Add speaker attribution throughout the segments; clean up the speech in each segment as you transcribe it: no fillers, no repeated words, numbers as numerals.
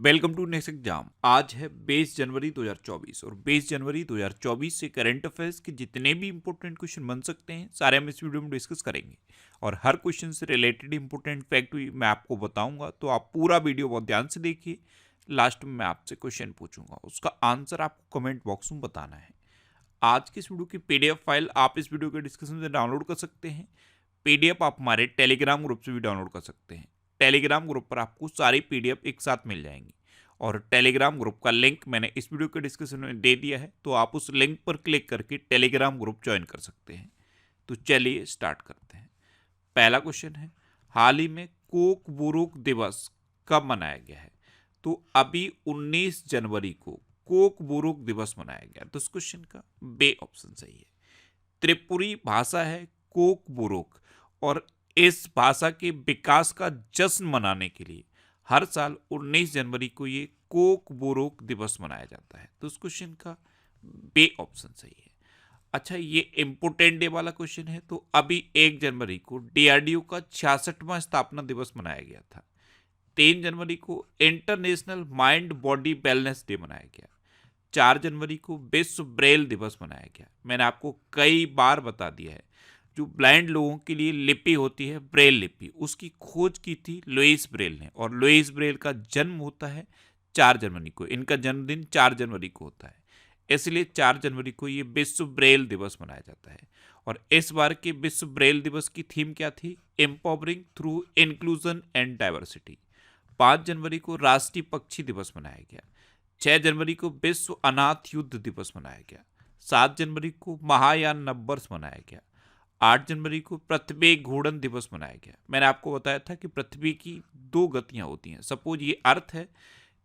Speaker 1: Welcome to next exam. आज है 22 जनवरी 2024 और 22 जनवरी 2024 से करंट अफेयर्स के जितने भी इंपॉर्टेंट क्वेश्चन बन सकते हैं सारे हम इस वीडियो में डिस्कस करेंगे और हर क्वेश्चन से रिलेटेड इंपॉर्टेंट फैक्ट भी मैं आपको बताऊंगा, तो आप पूरा वीडियो बहुत ध्यान से देखिए। लास्ट में मैं आपसे क्वेश्चन पूछूंगा, उसका आंसर आपको कमेंट बॉक्स में बताना है। आज की इस वीडियो की पीडीएफ फाइल आप इस वीडियो के डिस्क्रिप्शन से डाउनलोड कर सकते हैं। पीडीएफ आप हमारे टेलीग्राम ग्रुप से भी डाउनलोड कर सकते हैं। टेलीग्राम ग्रुप पर आपको सारी पीडीएफ एक साथ मिल जाएंगी और टेलीग्राम ग्रुप का लिंक मैंने इस वीडियो के डिस्क्रिप्शन में दे दिया है, तो आप उस लिंक पर क्लिक करके टेलीग्राम ग्रुप ज्वाइन कर सकते हैं। तो चलिए स्टार्ट करते हैं। पहला क्वेश्चन है, हाल ही में कोकबोरोक दिवस कब मनाया गया है? तो अभी 19 जनवरी को कोकबोरोक दिवस मनाया गया। तो इस क्वेश्चन का बे ऑप्शन सही है। त्रिपुरी भाषा है कोकबोरोक और इस भाषा के विकास का जश्न मनाने के लिए हर साल 19 जनवरी को ये कोकबोरोक दिवस मनाया जाता है। तो इस क्वेश्चन का बे ऑप्शन सही है। अच्छा, ये इम्पोर्टेंट डे वाला क्वेश्चन है। तो अभी 1 जनवरी को डीआरडीओ का 66वां स्थापना दिवस मनाया गया था। 3 जनवरी को international mind body wellness day मनाया गया। 4 जनवरी को विश्व ब्रेल दिवस मनाया गया। मैंने आपको कई बार बता दिया है, जो ब्लाइंड लोगों के लिए लिपि होती है ब्रेल लिपि, उसकी खोज की थी लुईस ब्रेल ने, और लुईस ब्रेल का जन्म होता है 4 जनवरी को। इनका जन्मदिन 4 जनवरी को होता है, इसलिए 4 जनवरी को ये विश्व ब्रेल दिवस मनाया जाता है। और इस बार के विश्व ब्रेल दिवस की थीम क्या थी? Empowering through inclusion and diversity. 5 जनवरी को राष्ट्रीय पक्षी दिवस मनाया गया। 6 जनवरी को विश्व अनाथ युद्ध दिवस मनाया गया। 7 जनवरी को महायान नववर्ष मनाया गया। 8 जनवरी को पृथ्वी घूर्णन दिवस मनाया गया। मैंने आपको बताया था कि पृथ्वी की 2 गतियां होती हैं। सपोज ये अर्थ है,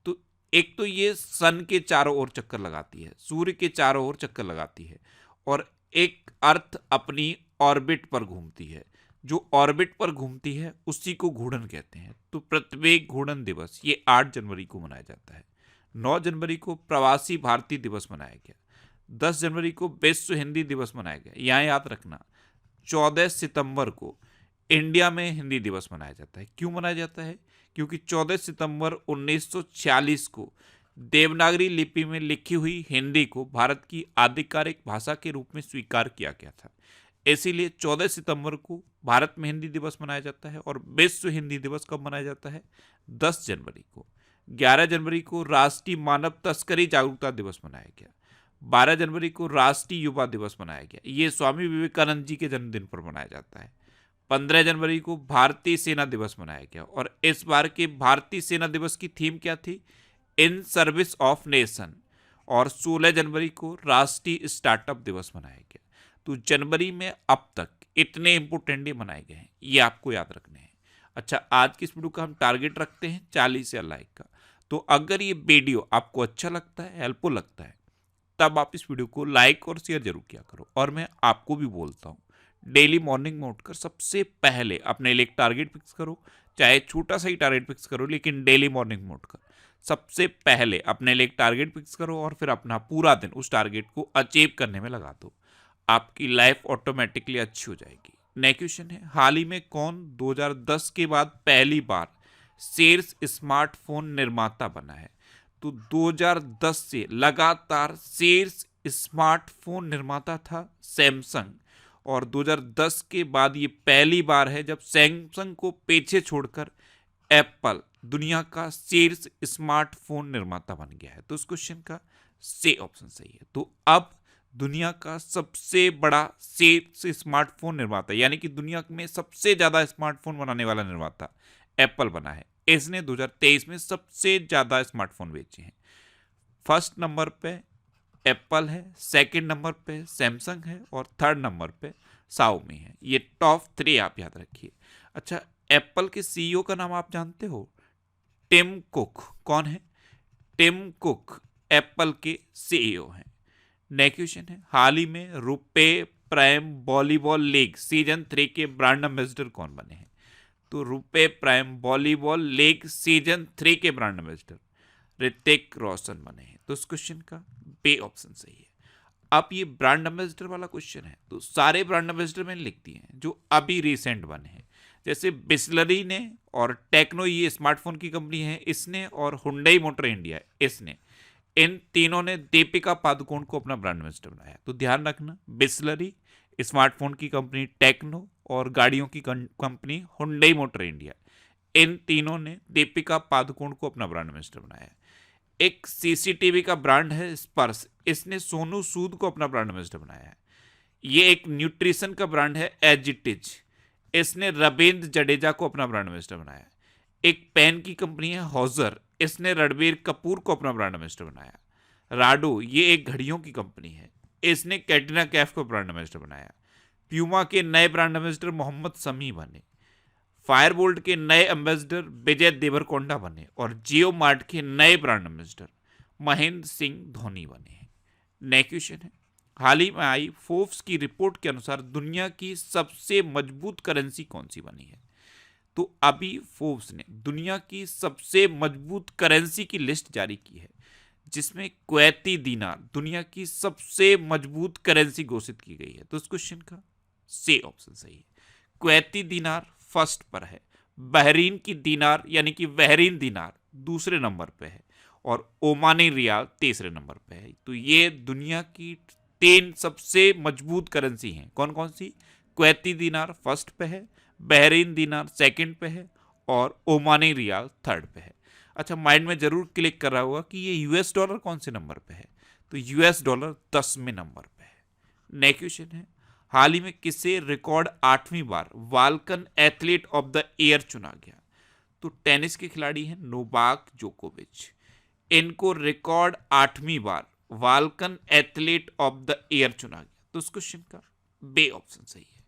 Speaker 1: तो एक तो ये सन के चारों ओर चक्कर लगाती है, सूर्य के चारों ओर चक्कर लगाती है, और एक अर्थ अपनी ऑर्बिट पर घूमती है। जो ऑर्बिट पर घूमती है उसी को घूर्णन कहते हैं। तो पृथ्वी घूर्णन दिवस ये 8 जनवरी को मनाया जाता है। 9 जनवरी को प्रवासी भारतीय दिवस मनाया गया। 10 जनवरी को विश्व हिंदी दिवस मनाया गया। यहाँ याद रखना, 14 सितंबर को इंडिया में हिंदी दिवस मनाया जाता है। क्यों मनाया जाता है? क्योंकि 14 सितंबर 1946 को देवनागरी लिपि में लिखी हुई हिंदी को भारत की आधिकारिक भाषा के रूप में स्वीकार किया गया था। इसीलिए 14 सितंबर को भारत में हिंदी दिवस मनाया जाता है। और विश्व हिंदी दिवस कब मनाया जाता है? 10 जनवरी को। 11 जनवरी को राष्ट्रीय मानव तस्करी जागरूकता दिवस मनाया गया। 12 जनवरी को राष्ट्रीय युवा दिवस मनाया गया। ये स्वामी विवेकानंद जी के जन्मदिन पर मनाया जाता है। 15 जनवरी को भारतीय सेना दिवस मनाया गया। और इस बार के भारतीय सेना दिवस की थीम क्या थी? In service of nation. और 16 जनवरी को राष्ट्रीय स्टार्टअप दिवस मनाया गया। तो जनवरी में अब तक इतने इंपोर्टेंट डे मनाए गए हैं, ये आपको याद रखने हैं। अच्छा, आज की इस वीडियो का हम टारगेट रखते हैं 40 या लाइक का। तो अगर ये वीडियो आपको अच्छा लगता है, हेल्पफुल लगता है, तब आप इस वीडियो को लाइक और शेयर जरूर किया करो। और मैं आपको भी बोलता हूँ, डेली मॉर्निंग में उठकर सबसे पहले अपने लिए एक टारगेट फिक्स करो। चाहे छोटा सा ही टारगेट फिक्स करो, लेकिन डेली मॉर्निंग में उठकर सबसे पहले अपने लिए एक टारगेट फिक्स करो और फिर अपना पूरा दिन उस टारगेट को अचीव करने में लगा दो। आपकी लाइफ ऑटोमेटिकली अच्छी हो जाएगी। नेक्स्ट क्वेश्चन है, हाल ही में कौन 2010 के बाद पहली बार शीर्ष स्मार्टफोन निर्माता बना है? तो 2010 से लगातार शीर्ष स्मार्टफोन निर्माता था सैमसंग, और 2010 के बाद ये पहली बार है जब सैमसंग को पीछे छोड़कर एप्पल दुनिया का शीर्ष स्मार्टफोन निर्माता बन गया है। तो इस क्वेश्चन का सी ऑप्शन सही है। तो अब दुनिया का सबसे बड़ा शीर्ष स्मार्टफोन निर्माता, यानी कि दुनिया में सबसे ज्यादा स्मार्टफोन बनाने वाला निर्माता एप्पल बना है। इसने 2023 में सबसे ज्यादा स्मार्टफोन बेचे हैं। फर्स्ट नंबर पे एप्पल है, सेकंड नंबर पे सैमसंग है, और थर्ड नंबर पे शाओमी है। ये टॉप 3 आप याद रखिए। अच्छा, एप्पल के सीईओ का नाम आप जानते हो? Tim Cook. कौन है? टिम कुक एप्पल के सीईओ हैं। नेक्स्ट क्वेश्चन है, हाल ही में RuPay Prime Volleyball League season 3 के ब्रांड एम्बेसडर कौन बने हैं? तो RuPay Prime Volleyball League season 3 के ब्रांड एम्बेसडर ऋतिक रोशन बने हैं। तो इस क्वेश्चन का बी ऑप्शन सही है। अब ये ब्रांड एम्बेसडर वाला क्वेश्चन है, तो सारे ब्रांड एम्बेसडर मैंने लिख दिए हैं जो अभी रिसेंट बने हैं। जैसे बिस्लरी ने और टेक्नो, ये स्मार्टफोन की कंपनी है, इसने, और हुंडई मोटर इंडिया इसने, इन तीनों ने दीपिका पादुकोण को अपना ब्रांड एम्बेसडर बनाया। तो ध्यान रखना, बिस्लरी, स्मार्टफोन की कंपनी टेक्नो और गाड़ियों की कंपनी हुंडई मोटर इंडिया, इन तीनों ने दीपिका पादुकोण को अपना ब्रांड एम्बेसडर बनाया। एक सीसीटीवी का ब्रांड है स्पर्श, इसने सोनू सूद को अपना ब्रांड एम्बेसडर बनाया है। ये एक न्यूट्रिशन का ब्रांड है एजिटिज, इसने रविंद्र जडेजा को अपना ब्रांड एम्बेसडर बनाया। एक पेन की कंपनी है हॉजर, इसने रणबीर कपूर को अपना ब्रांड एम्बेसडर बनाया। राडो, ये एक घड़ियों की कंपनी है, इसने कैटरीना कैफ को ब्रांड एम्बेसडर बनाया। प्यूमा के नए ब्रांड एम्बेसडर मोहम्मद समी बने। फायरबोल्ट के नए एम्बेसडर विजय देवरकोंडा बने और जियो मार्ट के नए ब्रांड एम्बेसडर महेंद्र सिंह धोनी बने। नेक्स्ट क्वेश्चन है, हाल ही में आई फोर्ब्स की रिपोर्ट के अनुसार दुनिया की सबसे मजबूत करेंसी कौन सी बनी है? तो अभी फोर्ब्स ने दुनिया की सबसे मजबूत करेंसी की लिस्ट जारी की है, जिसमें कुवैती दीनार दुनिया की सबसे मजबूत करेंसी घोषित की गई है। तो इस क्वेश्चन का सी ऑप्शन सही है। कुवैती दीनार फर्स्ट पर है, बहरीन की दीनार यानी कि बहरीन दीनार दूसरे नंबर पे है और ओमानी रियाल तीसरे नंबर पे है। तो ये दुनिया की 3 सबसे मजबूत करेंसी हैं। कौन कौन सी? कुवैती दीनार फर्स्ट पे है, बहरीन दीनार सेकंड पे है और ओमानी रियाल थर्ड पे है। अच्छा, माइंड में जरूर क्लिक कर रहा होगा कि ये यूएस डॉलर कौन से नंबर पे है? तो यूएस डॉलर 10वें नंबर पे है। नेक्स्ट क्वेश्चन है, हाल ही में किसे रिकॉर्ड 8वीं बार Balkan athlete of the year चुना गया? तो टेनिस के खिलाड़ी हैं नोवाक जोकोविच, इनको रिकॉर्ड 8वीं बार Balkan athlete of the year चुना गया। तो इस क्वेश्चन का बे ऑप्शन सही है,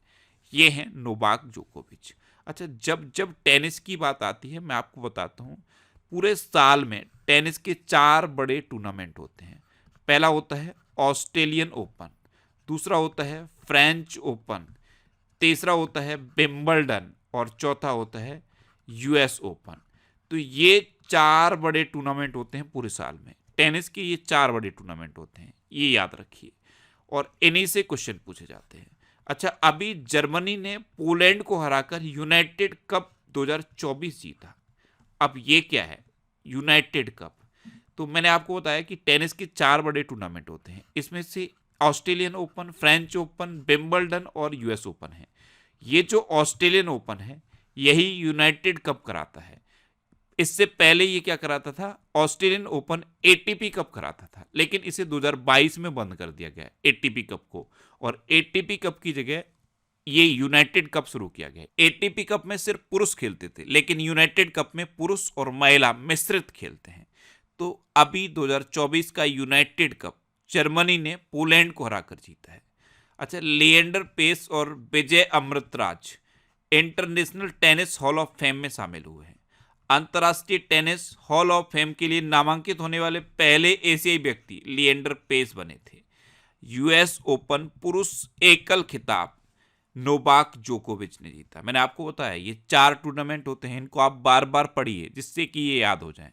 Speaker 1: ये है नोवाक जोकोविच। अच्छा, जब जब टेनिस की बात आती है, मैं आपको बताता हूँ, पूरे साल में टेनिस के 4 बड़े टूर्नामेंट होते हैं। पहला होता है ऑस्ट्रेलियन ओपन, दूसरा होता है फ्रेंच ओपन, तीसरा होता है विंबलडन और चौथा होता है यूएस ओपन। तो ये 4 बड़े टूर्नामेंट होते हैं पूरे साल में। टेनिस के ये 4 बड़े टूर्नामेंट होते हैं, ये याद रखिए, और इन्हीं से क्वेश्चन पूछे जाते हैं। अच्छा, अभी जर्मनी ने पोलैंड को हराकर यूनाइटेड कप 2024 जीता। अब ये क्या है यूनाइटेड कप? तो मैंने आपको बताया कि टेनिस के 4 बड़े टूर्नामेंट होते हैं, इसमें से Australian open, French open, Wimbledon और यूएस ओपन है। ये जो ऑस्ट्रेलियन ओपन है यही यूनाइटेड कप कराता है। इससे पहले ये क्या कराता था? ऑस्ट्रेलियन ओपन एटीपी कप कराता था, लेकिन इसे 2022 में बंद कर दिया गया एटीपी कप को, और एटीपी कप की जगह ये यूनाइटेड कप शुरू किया गया। एटीपी कप में सिर्फ पुरुष खेलते थे, लेकिन यूनाइटेड कप में पुरुष और महिला मिश्रित खेलते हैं। तो अभी 2024 का यूनाइटेड कप जर्मनी ने पोलैंड को हराकर जीता है। अच्छा, लिएंडर पेस और Vijay Amritraj international tennis hall of fame में शामिल हुए हैं। अंतर्राष्ट्रीय टेनिस हॉल ऑफ फेम के लिए नामांकित होने वाले पहले एशियाई व्यक्ति लिएंडर पेस बने थे। यूएस ओपन पुरुष एकल खिताब नोवाक जोकोविच ने जीता। मैंने आपको बताया ये 4 टूर्नामेंट होते हैं, इनको आप बार बार पढ़िए जिससे कि ये याद हो जाए।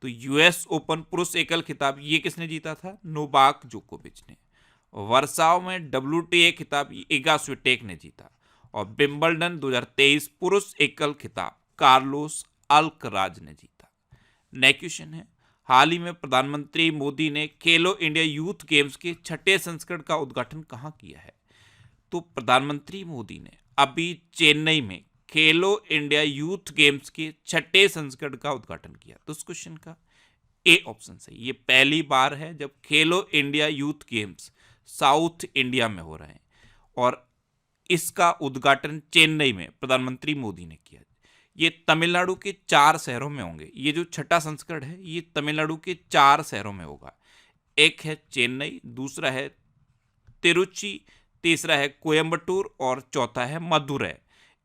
Speaker 1: तो यूएस ओपन पुरुष एकल खिताब ये किसने जीता था? नोवाक जोकोविच ने। वर्साव में WTA खिताब इगा स्विटेक ने जीता। और विंबलडन 2023 पुरुष एकल खिताब कार्लोस अल्कराज ने जीता। नेक्स्ट क्वेश्चन है, हाल ही में प्रधानमंत्री मोदी ने खेलो इंडिया यूथ गेम्स के 6ठे संस्करण का उद्घाटन कहाँ किया है? तो प्रधानमंत्री मोदी ने अभी चेन्नई में खेलो इंडिया यूथ गेम्स के 6ठे संस्करण का उद्घाटन किया। तो इस क्वेश्चन का ए ऑप्शन सही। ये पहली बार है जब खेलो India youth games south India में हो रहे हैं, और इसका उद्घाटन चेन्नई में प्रधानमंत्री मोदी ने किया। ये तमिलनाडु के 4 शहरों में होंगे। ये जो 6ठा संस्करण है ये तमिलनाडु के 4 शहरों में होगा। एक है चेन्नई, दूसरा है तिरुचि, तीसरा है कोयम्बटूर और चौथा है मदुरै।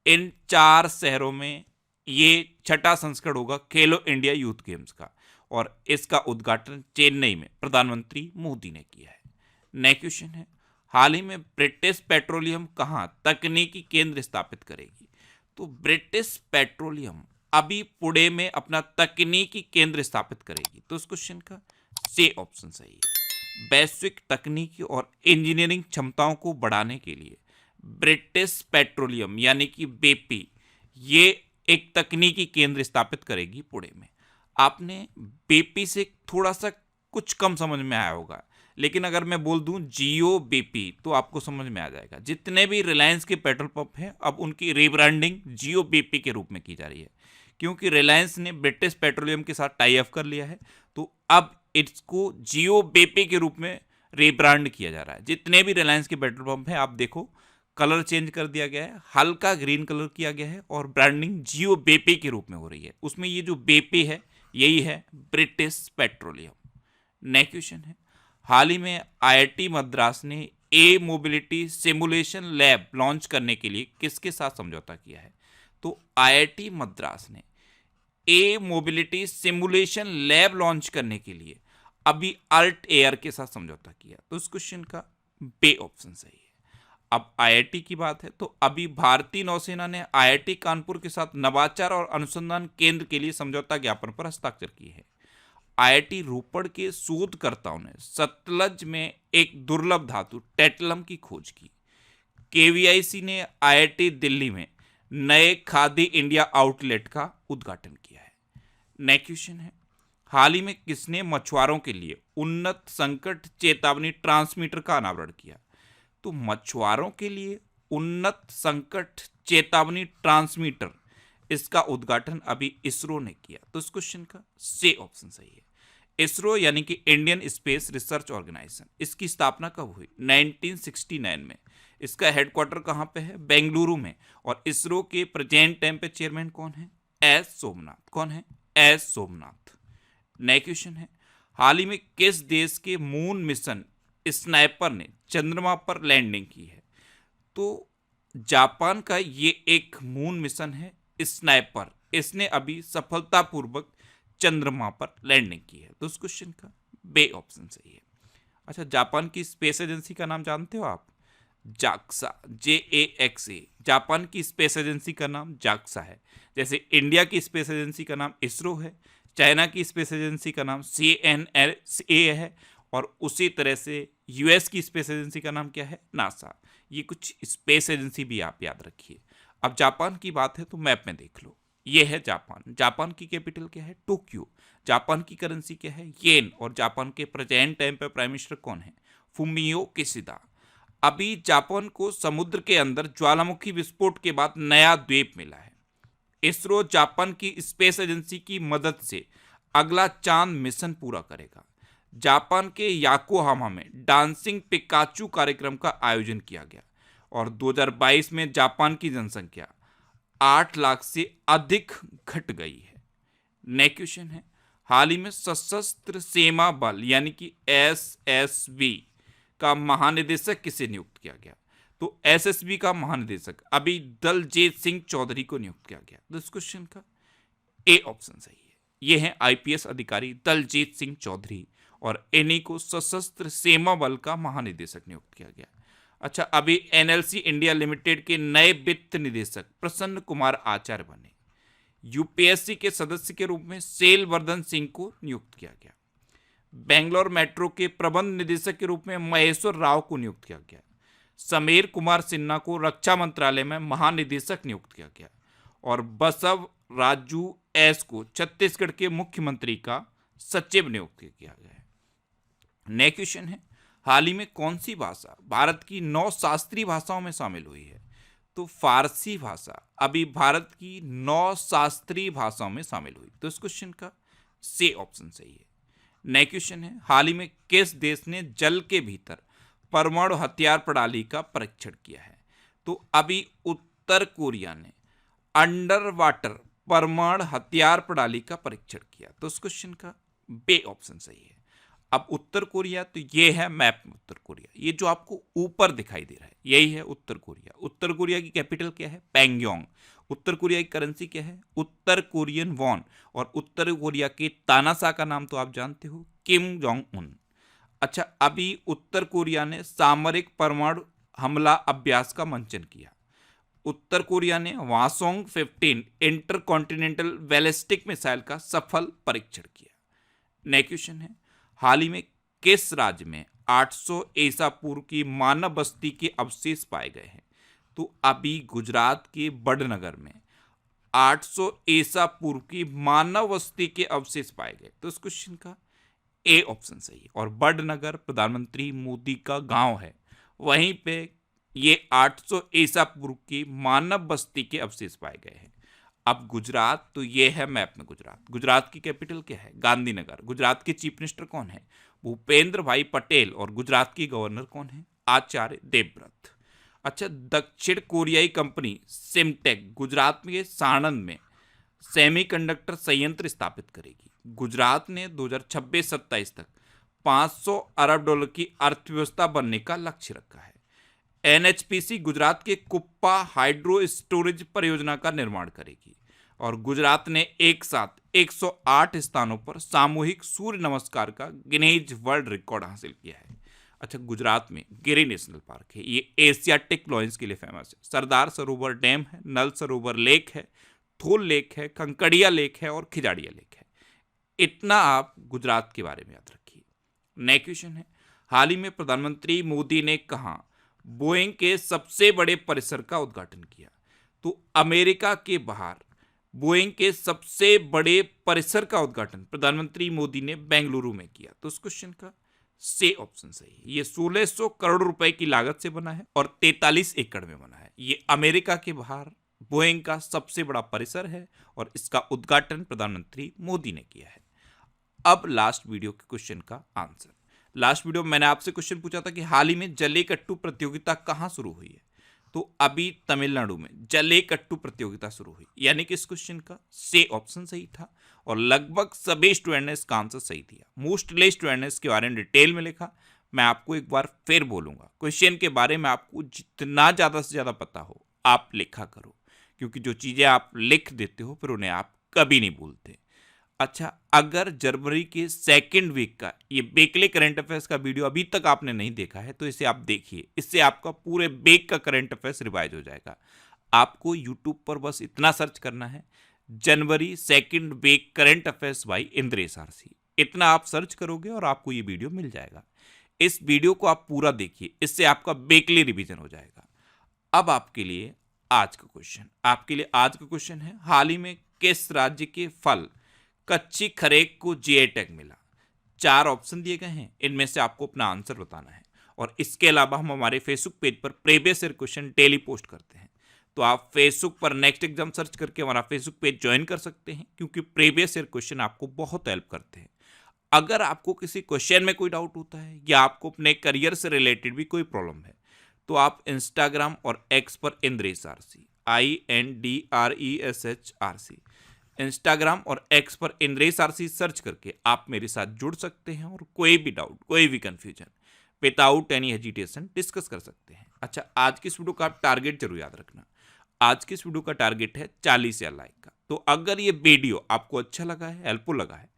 Speaker 1: इन 4 शहरों में ये 6ठा संस्करण होगा खेलो इंडिया यूथ गेम्स का, और इसका उद्घाटन चेन्नई में प्रधानमंत्री मोदी ने किया है। नेक्स्ट क्वेश्चन है, हाल ही में ब्रिटिश पेट्रोलियम कहाँ तकनीकी केंद्र स्थापित करेगी? तो ब्रिटिश पेट्रोलियम अभी पुणे में अपना तकनीकी केंद्र स्थापित करेगी। तो इस क्वेश्चन का सी ऑप्शन सही है। वैश्विक तकनीकी और इंजीनियरिंग क्षमताओं को बढ़ाने के लिए ब्रिटिश पेट्रोलियम यानी कि BP ये एक तकनीकी केंद्र स्थापित करेगी पुणे में। आपने बेपी से थोड़ा सा कुछ कम समझ में आया होगा, लेकिन अगर मैं बोल दूं जियो बेपी तो आपको समझ में आ जाएगा। जितने भी रिलायंस के पेट्रोल पंप हैं अब उनकी रीब्रांडिंग जियो बेपी के रूप में की जा रही है, क्योंकि रिलायंस ने ब्रिटिश पेट्रोलियम के साथ टाई अप कर लिया है। तो अब इसको जियो बेपी के रूप में रीब्रांड किया जा रहा है। जितने भी रिलायंस के पेट्रोल पंप हैं आप देखो, कलर चेंज कर दिया गया है, हल्का ग्रीन कलर किया गया है और ब्रांडिंग जियो बेपी के रूप में हो रही है। उसमें ये जो बेपी है यही है ब्रिटिश पेट्रोलियम। नेक्स्ट क्वेश्चन है, हाल ही में आईआईटी मद्रास ने ए मोबिलिटी सिमुलेशन लैब लॉन्च करने के लिए किसके साथ समझौता किया है? तो आईआईटी मद्रास ने ए मोबिलिटी सिमुलेशन लैब लॉन्च करने के लिए अभी अल्ट एयर के साथ समझौता किया। तो इस क्वेश्चन का बे ऑप्शन सही है। अब आईआईटी की बात है तो अभी भारतीय नौसेना ने आईआईटी कानपुर के साथ नवाचार और अनुसंधान केंद्र के लिए समझौता ज्ञापन पर हस्ताक्षर किए हैं। आईआईटी रोपड़ के शोधकर्ताओं ने सतलज में एक दुर्लभ धातु टेटलम की खोज की। केवीआईसी ने आईआईटी दिल्ली में नए खादी इंडिया आउटलेट का उद्घाटन किया है। नेक्स्ट क्वेश्चन है, हाल ही में किसने मछुआरों के लिए उन्नत संकट चेतावनी ट्रांसमीटर का अनावरण किया? तो मछुआरों के लिए उन्नत संकट चेतावनी ट्रांसमीटर, इसका उद्घाटन अभी इसरो ने किया। तो इस क्वेश्चन का सी ऑप्शन सही है। इसरो यानी कि इंडियन स्पेस रिसर्च ऑर्गेनाइजेशन, इसकी स्थापना कब हुई? 1969 में। इसका हेडक्वार्टर कहाँ पे है? बेंगलुरु में। और इसरो के प्रेजेंट टाइम पे चेयरमैन कौन है? एस सोमनाथ। कौन है? एस सोमनाथ। नेक्स्ट क्वेश्चन है, हाल ही में किस देश के मून मिशन स्नाइपर ने चंद्रमा पर लैंडिंग की है? तो जापान का ये एक मून मिशन है स्नाइपर, इसने अभी सफलतापूर्वक चंद्रमा पर लैंडिंग की है। तो उस क्वेश्चन का बे ऑप्शन सही है। अच्छा, जापान की स्पेस एजेंसी का नाम जानते हो आप? JAXA, JAXA। जापान की स्पेस एजेंसी का नाम जाक्सा है। जैसे इंडिया की स्पेस एजेंसी का नाम इसरो है, चाइना की स्पेस एजेंसी का नाम CNSA है, और उसी तरह से यूएस की स्पेस एजेंसी का नाम क्या है? नासा। ये कुछ स्पेस एजेंसी भी आप याद रखिए। अब जापान की बात है तो मैप में देख लो, ये है जापान। जापान की कैपिटल क्या है? टोक्यो। जापान की करेंसी क्या है? येन। और जापान के प्रेजेंट टाइम पे प्राइम मिनिस्टर कौन है? Fumio Kishida. अभी जापान को समुद्र के अंदर ज्वालामुखी विस्फोट के बाद नया द्वीप मिला है। इसरो जापान की स्पेस एजेंसी की मदद से अगला चांद मिशन पूरा करेगा। जापान के याकोहामा में डांसिंग पिकाचू कार्यक्रम का आयोजन किया गया। और 2022 में जापान की जनसंख्या 8 लाख से अधिक घट गई है। नेक्स्ट क्वेश्चन है, हाल ही में सशस्त्र सीमा बल यानी कि SSB का महानिदेशक किसे नियुक्त किया गया? तो SSB का महानिदेशक अभी दलजीत सिंह चौधरी को नियुक्त किया गया। तो इस क्वेश्चन का ए ऑप्शन सही है। ये है IPS अधिकारी दलजीत सिंह चौधरी, और इन्हीं को सशस्त्र सीमा बल का महानिदेशक नियुक्त किया गया। अच्छा, अभी NLC इंडिया लिमिटेड के नए वित्त निदेशक प्रसन्न कुमार आचार्य बने। UPSC के सदस्य के रूप में सेलवर्धन सिंह को नियुक्त किया गया। बेंगलोर मेट्रो के प्रबंध निदेशक के रूप में महेश्वर राव को नियुक्त किया गया। समीर कुमार सिन्हा को रक्षा मंत्रालय में महानिदेशक नियुक्त किया गया। और बसव राजू एस को छत्तीसगढ़ के मुख्यमंत्री का सचिव नियुक्त किया गया है। नेक्स्ट क्वेश्चन है, हाल ही में कौन सी भाषा भारत की 9 शास्त्रीय भाषाओं में शामिल हुई है? तो फारसी भाषा अभी भारत की 9 शास्त्रीय भाषाओं में शामिल हुई। तो इस क्वेश्चन का सी ऑप्शन सही है। नेक्स्ट क्वेश्चन है, हाल ही में किस देश ने जल के भीतर परमाणु हथियार प्रणाली का परीक्षण किया है? तो अभी उत्तर कोरिया ने अंडर वाटर परमाणु हथियार प्रणाली का परीक्षण किया। तो इस क्वेश्चन का बे ऑप्शन सही है। अब उत्तर कोरिया, तो ये है मैप में उत्तर कोरिया, ये जो आपको ऊपर दिखाई दे रहा है यही है उत्तर कोरिया। उत्तर कोरिया की कैपिटल क्या है? पैंगयोंग। उत्तर कोरिया की करेंसी क्या है? उत्तर कोरियन वॉन। और उत्तर कोरिया के तानाशाह का नाम तो आप जानते हो, किम जोंग उन। अच्छा, अभी उत्तर कोरिया ने सामरिक परमाणु हमला अभ्यास का मंचन किया। उत्तर कोरिया ने वासोंग 15 इंटरकॉन्टिनेंटल बैलिस्टिक मिसाइल का सफल परीक्षण किया। नेक्स्ट क्वेश्चन है, हाल ही में किस राज्य में 800 ईसा पूर्व की मानव बस्ती के अवशेष पाए गए हैं? तो अभी गुजरात के बड़नगर में 800 ईसा पूर्व की मानव बस्ती के अवशेष पाए गए? तो इस क्वेश्चन का ए ऑप्शन सही है। और बड़नगर प्रधानमंत्री मोदी का गांव है, वहीं पे ये 800 ईसा पूर्व की मानव बस्ती के अवशेष पाए गए हैं। अब गुजरात, तो ये है मैप में गुजरात। गुजरात की कैपिटल क्या है? गांधीनगर। गुजरात के चीफ मिनिस्टर कौन है? भूपेंद्र भाई पटेल। और गुजरात की गवर्नर कौन है? आचार्य देवव्रत। अच्छा, दक्षिण कोरियाई कंपनी सिमटेक गुजरात में साणंद में सेमीकंडक्टर संयंत्र स्थापित करेगी। गुजरात ने 2026-27 तक 500 अरब डॉलर की अर्थव्यवस्था बनने का लक्ष्य रखा है। एनएचपीसी गुजरात के कुप्पा हाइड्रो स्टोरेज परियोजना का निर्माण करेगी। और गुजरात ने एक साथ 108 स्थानों पर सामूहिक सूर्य नमस्कार का गिनीज वर्ल्ड रिकॉर्ड हासिल किया है। अच्छा, गुजरात में गिरी नेशनल पार्क है, ये एशियाटिक लॉयंस के लिए फेमस है। सरदार सरोवर डैम है, नल सरोवर लेक है, थोल लेक है, कंकड़िया लेक है और खिजाड़िया लेक है। इतना आप गुजरात के बारे में याद रखिए। नेक्स्ट क्वेश्चन है, हाल ही में प्रधानमंत्री मोदी ने कहा बोइंग के सबसे बड़े परिसर का उद्घाटन किया? तो अमेरिका के बाहर बोइंग के सबसे बड़े परिसर का उद्घाटन प्रधानमंत्री मोदी ने बेंगलुरु में किया। तो उस क्वेश्चन का सी ऑप्शन सही है। ये 1600 करोड़ रुपए की लागत से बना है और 43 एकड़ में बना है। ये अमेरिका के बाहर बोइंग का सबसे बड़ा परिसर है और इसका उद्घाटन प्रधानमंत्री मोदी ने किया है। अब लास्ट वीडियो के क्वेश्चन का आंसर। लास्ट वीडियो में मैंने आपसे क्वेश्चन पूछा था कि हाल ही में जल्लीकट्टू प्रतियोगिता कहाँ शुरू हुई है? तो अभी तमिलनाडु में जल्लीकट्टू प्रतियोगिता शुरू हुई, यानी कि इस क्वेश्चन का सी ऑप्शन सही था। और लगभग सभी स्टूडेंट ने इसका आंसर सही दिया। मोस्टली स्टूडेंट ने इसके बारे में डिटेल में लिखा। मैं आपको एक बार फिर बोलूंगा, क्वेश्चन के बारे में आपको जितना ज़्यादा से ज़्यादा पता हो आप लिखा करो, क्योंकि जो चीज़ें आप लिख देते हो फिर उन्हें आप कभी नहीं भूलते। अच्छा, अगर जनवरी के सेकेंड वीक का ये वीकली करंट अफेयर्स का वीडियो अभी तक आपने नहीं देखा है तो इसे आप देखिए। इससे आपका पूरे वीक का करंट अफेयर्स रिवाइज हो जाएगा। आपको यूट्यूब पर बस इतना सर्च करना है, January second week current affairs by Indresh RC. इतना आप सर्च करोगे और आपको ये वीडियो मिल जाएगा। इस वीडियो को आप पूरा देखिए, इससे आपका वीकली रिवीजन हो जाएगा। अब आपके लिए आज का क्वेश्चन है, हाल ही में किस राज्य के फल कच्ची खरेक को जीआई टैग मिला? 4 ऑप्शन दिए गए हैं, इनमें से आपको अपना आंसर बताना है। और इसके अलावा हम हमारे फेसबुक पेज पर previous year question daily post करते हैं, तो आप फेसबुक पर नेक्स्ट एग्जाम सर्च करके हमारा फेसबुक पेज ज्वाइन कर सकते हैं, क्योंकि प्रीवियस ईयर क्वेश्चन आपको बहुत हेल्प करते हैं। अगर आपको किसी क्वेश्चन में कोई डाउट होता है या आपको अपने करियर से रिलेटेड भी कोई प्रॉब्लम है, तो आप इंस्टाग्राम और एक्स पर इंद्रेश आरसी INDRESHRC इंस्टाग्राम और एक्स पर इंद्रेश आरसी सर्च करके आप मेरे साथ जुड़ सकते हैं और कोई भी डाउट, कोई भी confusion without any hesitation discuss कर सकते हैं। अच्छा, आज की इस वीडियो का आप टारगेट जरूर याद रखना। आज की इस वीडियो का टारगेट है 40,000 लाइक का। तो अगर ये वीडियो आपको अच्छा लगा है, हेल्पफुल लगा है,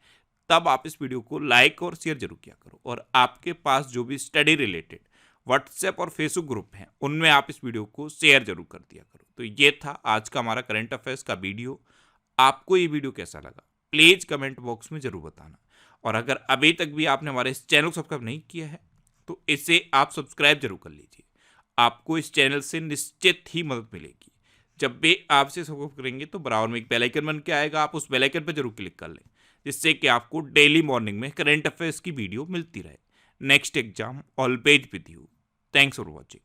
Speaker 1: तब आप इस वीडियो को लाइक और शेयर जरूर किया करो। और आपके पास जो भी स्टडी रिलेटेड व्हाट्सएप और फेसबुक ग्रुप हैं, उनमें आप इस वीडियो को शेयर जरूर कर दिया करो। तो ये था आज का हमारा करंट अफेयर्स का वीडियो। आपको ये वीडियो कैसा लगा प्लीज कमेंट बॉक्स में जरूर बताना। और अगर अभी तक भी आपने हमारे इस चैनल को सब्सक्राइब नहीं किया है तो इसे आप सब्सक्राइब जरूर कर लीजिए। आपको इस चैनल से निश्चित ही मदद मिलेगी। जब भी आपसे सब्सक्राइब करेंगे तो बराबर में एक बेल आइकन बन के आएगा, आप उस बेल आइकन पर जरूर क्लिक कर लें, जिससे कि आपको डेली मॉर्निंग में करंट अफेयर्स की वीडियो मिलती रहे। Next exam always with you. Thanks for watching.